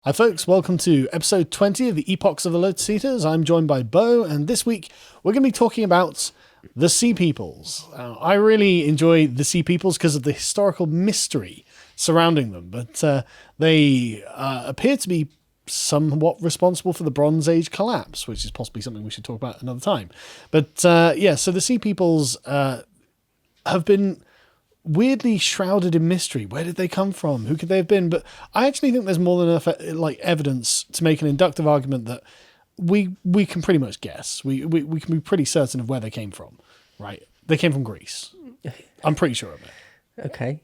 Hi folks, welcome to episode 20 of the Epochs of the Lotus Eaters. I'm joined by Bo, and this week we're going to be talking about the Sea Peoples. I really enjoy the Sea Peoples because of the historical mystery surrounding them, but they appear to be somewhat responsible for the Bronze Age collapse, which is possibly something we should talk about another time. But so the Sea Peoples have been weirdly shrouded in mystery. Where did they come from? Who could they have been? But I actually think there's more than enough evidence to make an inductive argument that we can pretty much guess. We can be pretty certain of where they came from, right? They came from Greece. I'm pretty sure of it. Okay.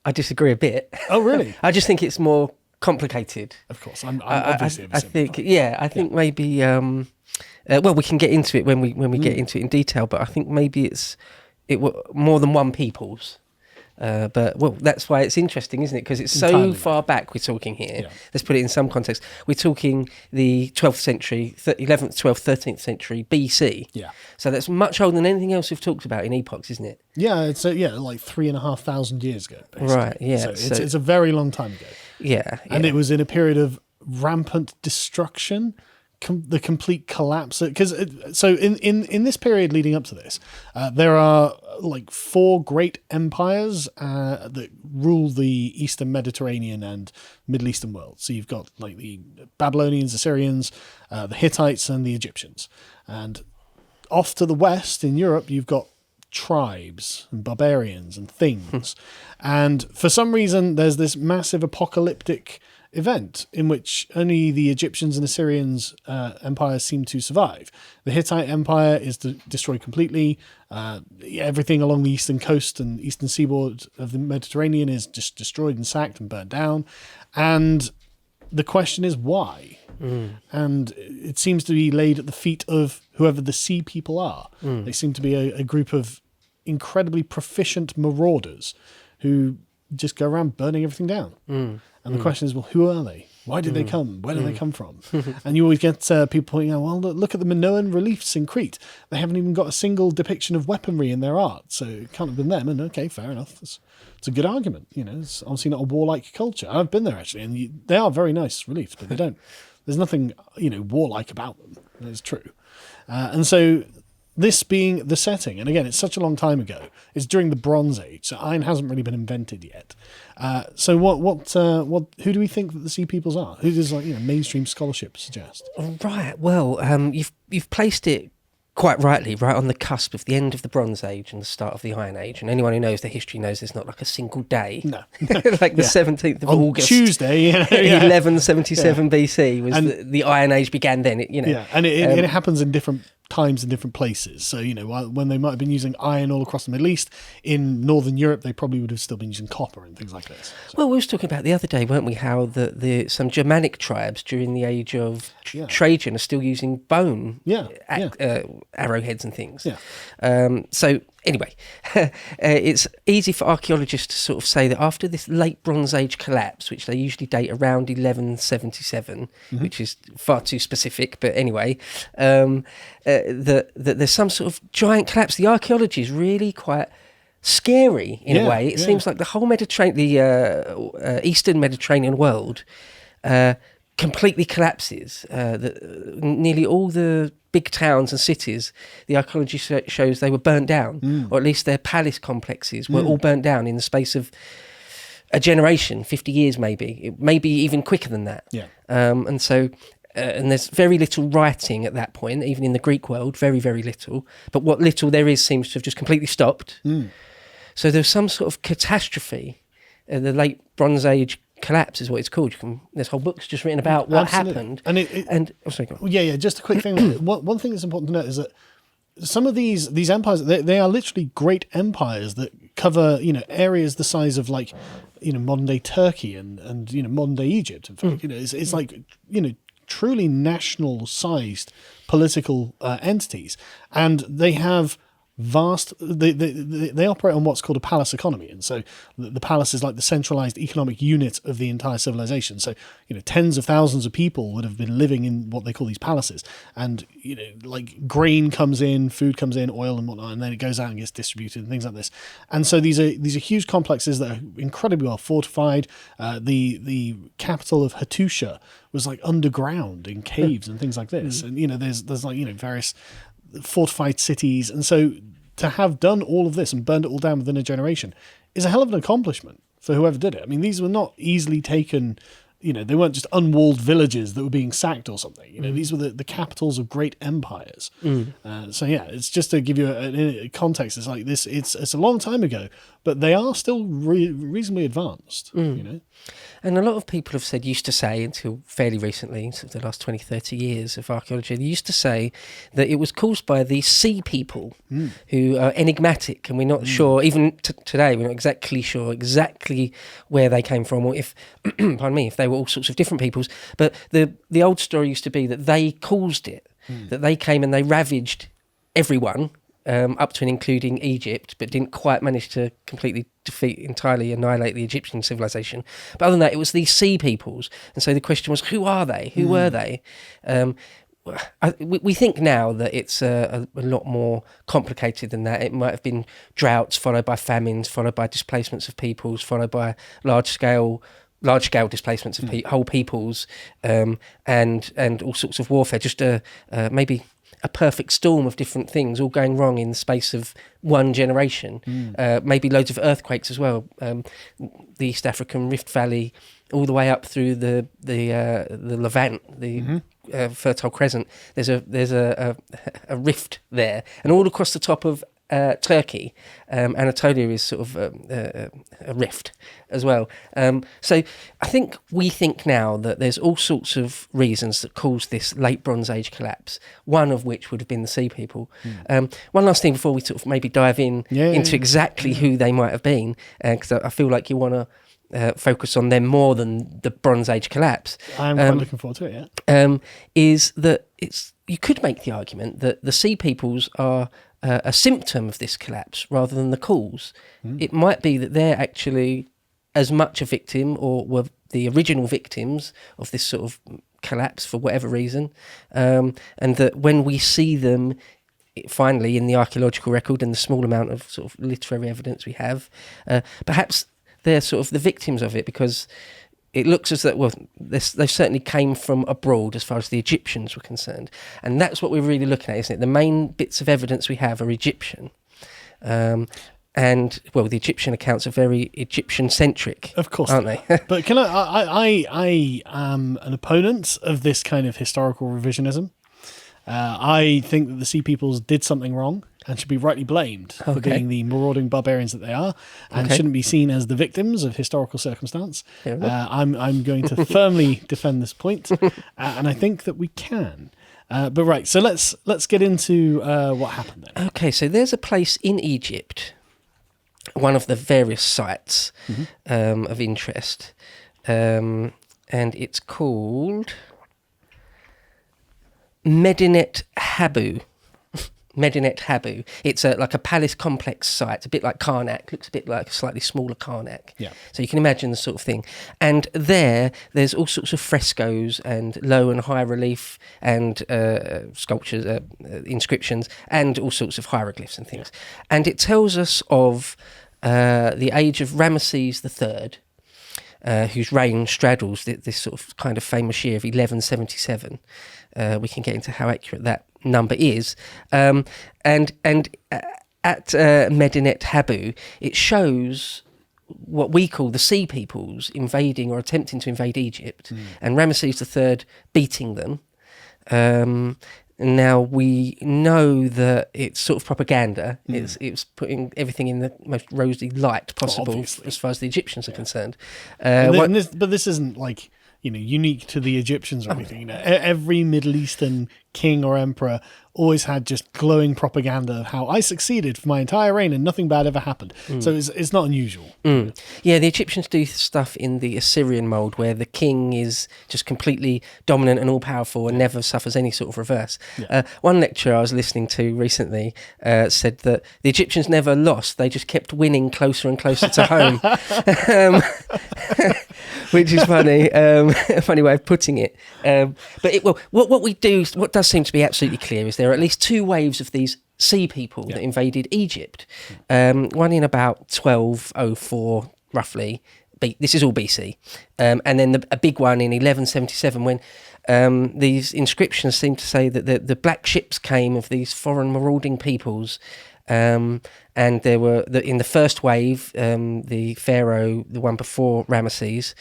I disagree a bit. Oh, really? I just think it's more complicated. Of course. I'm obviously I think maybe well, we can get into it when we get into it in detail, but I think maybe it were more than one people's. But well, that's why it's interesting, isn't it? Because it's so Entirely far back we're talking here. Yeah. Let's put it in some context. We're talking the 12th century, 11th, 12th, 13th century BC. Yeah. So that's much older than anything else we've talked about in epochs, isn't it? Yeah, it's like 3,500 years ago, basically. Right, yeah. So it's a very long time ago. Yeah. And it was in a period of rampant destruction, the complete collapse. Because in this period leading up to this, there are like four great empires that rule the Eastern Mediterranean and Middle Eastern world. So you've got like the Babylonians, Assyrians, the Hittites, and the Egyptians. And off to the west in Europe, you've got tribes and barbarians and things. And for some reason, there's this massive apocalyptic event in which only the Egyptians and Assyrians empires seem to survive. The Hittite Empire is destroyed completely. Everything along the eastern coast and eastern seaboard of the Mediterranean is just destroyed and sacked and burnt down. And the question is why? And it seems to be laid at the feet of whoever the Sea People are. They seem to be a group of incredibly proficient marauders who just go around burning everything down. And the question is, well, who are they? Why did they come? Where do they come from? And you always get people pointing out, well, look at the Minoan reliefs in Crete. They haven't even got a single depiction of weaponry in their art, so it can't have been them. And okay, fair enough. It's a good argument. You know, it's obviously not a warlike culture. I've been there, actually, and they are very nice reliefs, but there's nothing, warlike about them. It's true. And so this being the setting, and again, it's such a long time ago. It's during the Bronze Age, so iron hasn't really been invented yet. So who do we think that the Sea Peoples are? Who does mainstream scholarship suggest? Right. Well, you've placed it quite rightly, right on the cusp of the end of the Bronze Age and the start of the Iron Age. And anyone who knows the history knows there's not like a single day. No. Like the 17th of On August. Tuesday, 1177 BC was the Iron Age began then. Yeah, and it happens in different times in different places. So, when they might have been using iron all across the Middle East, in Northern Europe, they probably would have still been using copper and things like this. So. Well, we were talking about the other day, weren't we, how some Germanic tribes during the age of Trajan are still using bone arrowheads and things. Yeah. So anyway, it's easy for archaeologists to sort of say that after this late Bronze Age collapse, which they usually date around 1177, which is far too specific, but anyway, that there's some sort of giant collapse. The archaeology is really quite scary in a way. It seems like the whole Eastern Mediterranean world completely collapses. Nearly all the big towns and cities, the archaeology shows they were burnt down, or at least their palace complexes were all burnt down in the space of a generation, 50 years maybe, even quicker than that. Yeah. And so, and there's very little writing at that point, even in the Greek world, very, very little. But what little there is seems to have just completely stopped. So there's some sort of catastrophe. The late Bronze Age collapse is what it's called. There's whole books just written about what happened. And sorry, go on. Yeah. Just a quick thing. One thing that's important to note is that some of these empires, they are literally great empires that cover areas the size of modern day Turkey and modern day Egypt. In fact, it's like truly national sized political entities, and they have vast. They operate on what's called a palace economy, and so the palace is like the centralized economic unit of the entire civilization. So tens of thousands of people would have been living in what they call these palaces, and like grain comes in, food comes in, oil and whatnot, and then it goes out and gets distributed and things like this. And so these are huge complexes that are incredibly well fortified. The capital of Hattusha was like underground in caves and things like this, and there's like various fortified cities, and so to have done all of this and burned it all down within a generation is a hell of an accomplishment for whoever did it. I mean, these were not easily taken. They weren't just unwalled villages that were being sacked or something. These were the capitals of great empires. So yeah, it's just to give you a context. It's like this. It's a long time ago, but they are still reasonably advanced. And a lot of people used to say until fairly recently, sort of the last 20, 30 years of archaeology, they used to say that it was caused by the sea people who are enigmatic, and we're not sure, even today, we're not exactly sure exactly where they came from, or if, pardon me, if they were all sorts of different peoples. But the old story used to be that they caused it, that they came and they ravaged everyone, up to and including Egypt, but didn't quite manage to completely entirely annihilate the Egyptian civilization. But other than that, it was these sea peoples. And so the question was, who are they? Who were they? We think now that it's a lot more complicated than that. It might have been droughts followed by famines, followed by displacements of peoples, followed by large-scale displacements of whole peoples, and all sorts of warfare. Just maybe a perfect storm of different things all going wrong in the space of one generation. Maybe loads of earthquakes as well. The East African Rift Valley, all the way up through the Levant, the Fertile Crescent. There's a rift there, and all across the top of Turkey, Anatolia is sort of a rift as well. So we think now that there's all sorts of reasons that caused this late Bronze Age collapse, one of which would have been the sea people. One last thing before we sort of maybe dive into exactly who they might have been, because I feel like you want to focus on them more than the Bronze Age collapse. I'm quite looking forward to it, yeah. Is that you could make the argument that the sea peoples are a symptom of this collapse rather than the cause. It might be that they're actually as much a victim, or were the original victims of this sort of collapse for whatever reason, and that when we see them finally in the archaeological record and the small amount of sort of literary evidence we have, perhaps they're sort of the victims of it, because it looks as though, they certainly came from abroad as far as the Egyptians were concerned. And that's what we're really looking at, isn't it? The main bits of evidence we have are Egyptian. The Egyptian accounts are very Egyptian-centric. Of course, aren't they? But can I am an opponent of this kind of historical revisionism. I think that the Sea Peoples did something wrong and should be rightly blamed for being the marauding barbarians that they are, and shouldn't be seen as the victims of historical circumstance. I'm going to firmly defend this point, and I think that we can. But right, so let's get into what happened then. Okay, so there's a place in Egypt, one of the various sites of interest, and it's called Medinet Habu. Medinet Habu. It's like a palace complex site, a bit like Karnak, looks a bit like a slightly smaller Karnak. Yeah. So you can imagine the sort of thing. And there's all sorts of frescoes and low and high relief and sculptures, inscriptions, and all sorts of hieroglyphs and things. And it tells us of the age of Ramesses III, whose reign straddles this sort of kind of famous year of 1177. We can get into how accurate that number is. And at Medinet Habu, it shows what we call the Sea Peoples invading or attempting to invade Egypt, and Ramesses III beating them. Now we know that it's sort of propaganda. It's putting everything in the most rosy light possible, as far as the Egyptians are concerned. But this isn't like unique to the Egyptians or anything. Every Middle Eastern king or emperor always had just glowing propaganda of how I succeeded for my entire reign and nothing bad ever happened. So it's not unusual. Yeah, the Egyptians do stuff in the Assyrian mould where the king is just completely dominant and all-powerful and never suffers any sort of reverse. One lecturer I was listening to recently said that the Egyptians never lost, they just kept winning closer and closer to home. Which is funny, a funny way of putting it. But what does seem to be absolutely clear is there are at least two waves of these sea people that invaded Egypt. One in about 1204, roughly. This is all BC. And then a big one in 1177 when these inscriptions seem to say that the black ships came of these foreign marauding peoples. And there were in the first wave, the pharaoh, the one before Ramesses,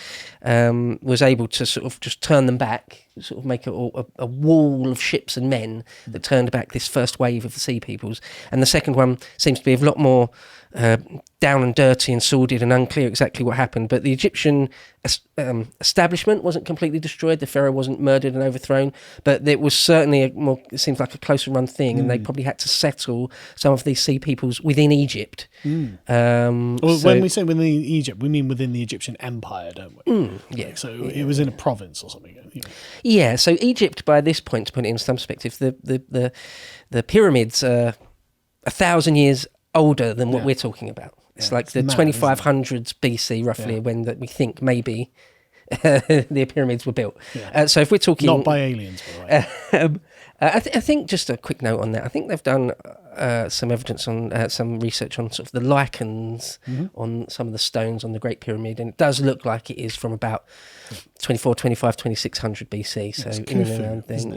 was able to sort of just turn them back, sort of make a wall of ships and men that turned back this first wave of the sea peoples. And the second one seems to be a lot more down and dirty and sordid and unclear exactly what happened. But the Egyptian establishment wasn't completely destroyed. The pharaoh wasn't murdered and overthrown, but it was certainly it seems like a closer run thing, and they probably had to settle some of these sea peoples within Egypt. When we say within Egypt, we mean within the Egyptian empire, don't we? It was in a province or something. Yeah, so Egypt, by this point, to put it in some perspective, the pyramids are 1,000 years older than what we're talking about. It's like the 2500s BC, roughly, when we think maybe the pyramids were built. So if we're talking... Not by aliens, by the way. I think just a quick note on that. I think they've done some evidence on some research on sort of the lichens on some of the stones on the Great Pyramid, and it does look like it is from about 24, 25, 2600 BC. So in and around then,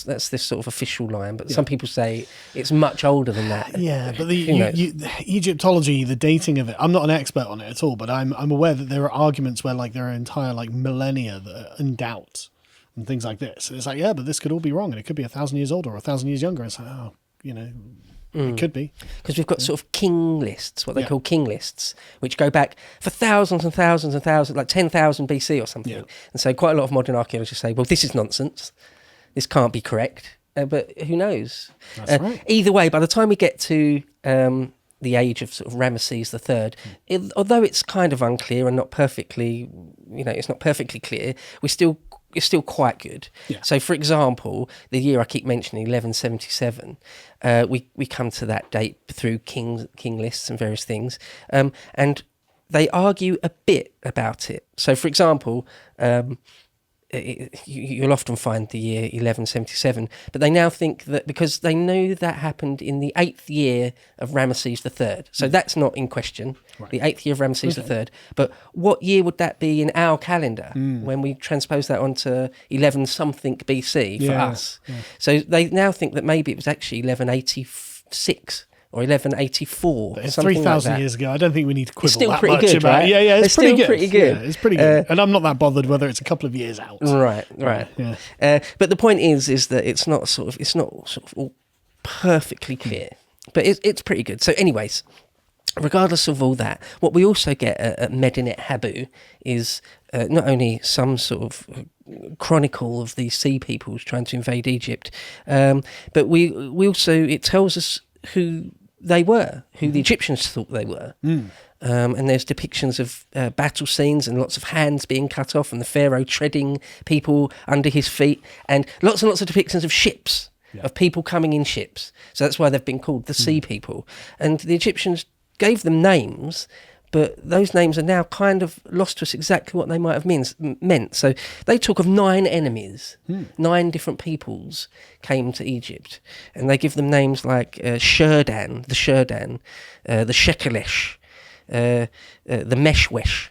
that's this sort of official line. But some people say it's much older than that. Yeah, but the Egyptology, the dating of it, I'm not an expert on it at all, but I'm aware that there are arguments where like there are entire like millennia that are in doubt. And things like this. And it's like, but this could all be wrong, and it could be 1,000 years older or 1,000 years younger. It's like, it could be. Because we've got sort of king lists, what they call king lists, which go back for thousands and thousands and thousands, like 10,000 BC or something. And so quite a lot of modern archaeologists say, well, this is nonsense. This can't be correct. But who knows? That's right. Either way, by the time we get to the age of sort of Ramesses III, although it's kind of unclear and not perfectly, it's not perfectly clear, it's still quite good. So, for example, the year I keep mentioning, 1177, we come to that date through king lists and various things, and they argue a bit about it. So, for example, you'll often find the year 1177, but they now think that because they know that happened in the 8th year of Ramesses III, so that's not in question, the 8th year of Ramesses III, but what year would that be in our calendar when we transpose that onto 11 something BC for us? So they now think that maybe it was actually 1186 or 1184. It's 3,000 years ago. I don't think we need to quibble still that pretty much good, about right? it. It's still pretty good. Pretty good. Yeah, it's pretty good. And I'm not that bothered whether it's a couple of years out. Right. But the point is that it's not sort of all perfectly clear, but it's pretty good. So, anyways, regardless of all that, what we also get at Medinet Habu is not only some sort of chronicle of these sea peoples trying to invade Egypt, but we also, it tells us who they were, who the Egyptians thought they were. And there's depictions of battle scenes and lots of hands being cut off and the pharaoh treading people under his feet, and lots of depictions of ships, of people coming in ships. So that's why they've been called the sea people. And the Egyptians gave them names, but those names are now kind of lost to us exactly what they might have meant. So they talk of 9 enemies, 9 different peoples came to Egypt, and they give them names like Shurdan, the Shekelesh, the Meshwesh,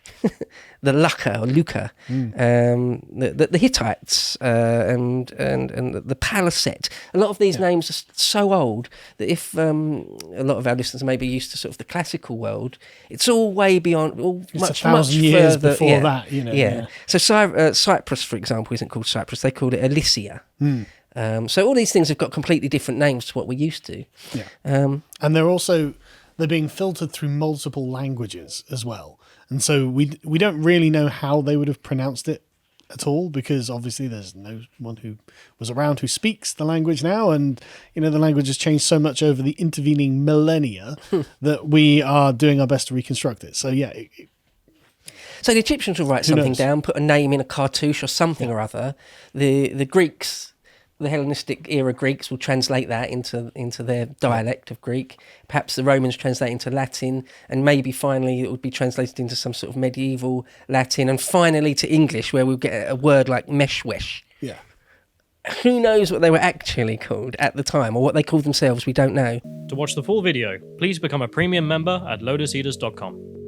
the Lucca or Luca, the Hittites, and the Paliset. A lot of these names are so old that if a lot of our listeners may be used to sort of the classical world, it's all way beyond, much 1,000 years further before that. So Cyprus, for example, isn't called Cyprus; they called it Elysia. So all these things have got completely different names to what we're used to. And they're being filtered through multiple languages as well. And so we don't really know how they would have pronounced it at all, because obviously there's no one who was around who speaks the language now, and the language has changed so much over the intervening millennia that we are doing our best to reconstruct it. So yeah. So the Egyptians will write something knows? down, put a name in a cartouche or something or other. The Greeks, the Hellenistic era Greeks, will translate that into their dialect of Greek. Perhaps the Romans translate into Latin, and maybe finally it would be translated into some sort of medieval Latin, and finally to English, where we'll get a word like meshwesh. Yeah. Who knows what they were actually called at the time, or what they called themselves? We don't know. To watch the full video, please become a premium member at lotuseaters.com.